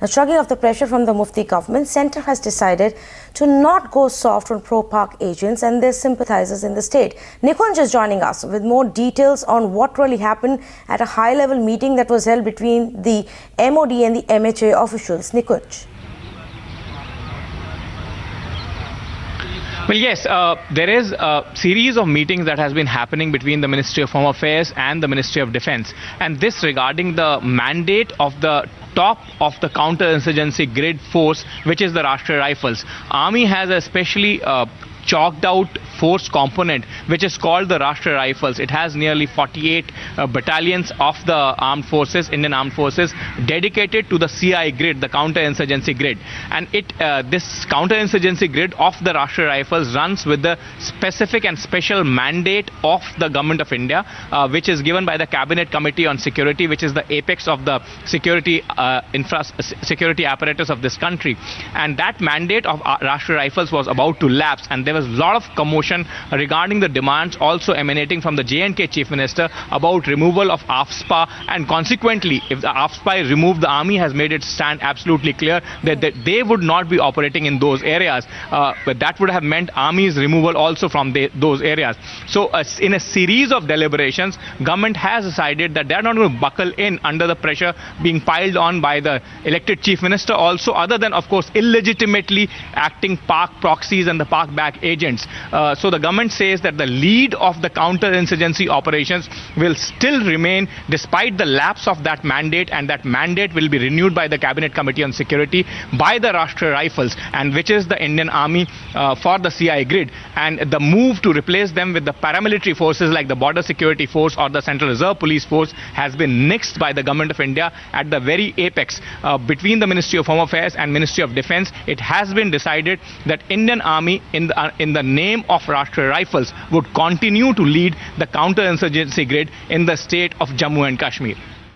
Now, shrugging off the pressure from the Mufti government, Centre has decided to not go soft on pro-Pak agents and their sympathizers in the state. Nikunj is joining us with more details on what really happened at a high-level meeting that was held between the MOD and the MHA officials. Nikunj. Well, yes, there is a series of meetings that has been happening between the Ministry of Home Affairs and the Ministry of Defence, and this regarding the mandate of the top of the counter-insurgency grid force, which is the Rashtriya Rifles. Army has a specially chalked out force component which is called the Rashtriya Rifles. It has nearly 48 battalions of the armed forces, Indian armed forces, dedicated to the CI grid, the counter-insurgency grid. And this counter-insurgency grid of the Rashtriya Rifles runs with the specific and special mandate of the Government of India, which is given by the Cabinet Committee on Security, which is the apex of the security security apparatus of this country. And that mandate of Rashtriya Rifles was about to lapse, and there was a lot of commotion regarding the demands also emanating from the J&K Chief Minister about removal of AFSPA, and consequently, if the AFSPA is removed, the army has made its stand absolutely clear that they would not be operating in those areas. But that would have meant army's removal also from those areas. So in a series of deliberations, government has decided that they are not going to buckle in under the pressure being piled on by the elected Chief Minister, also other than, of course, illegitimately acting Pak proxies and the Pak back agents. So the government says that the lead of the counter-insurgency operations will still remain despite the lapse of that mandate, and that mandate will be renewed by the Cabinet Committee on Security by the Rashtriya Rifles, and which is the Indian Army for the CI grid. And the move to replace them with the paramilitary forces like the Border Security Force or the Central Reserve Police Force has been nixed by the Government of India at the very apex. Between the Ministry of Home Affairs and Ministry of Defence, it has been decided that Indian Army in the name of Rashtriya Rifles would continue to lead the counter-insurgency grid in the state of Jammu and Kashmir.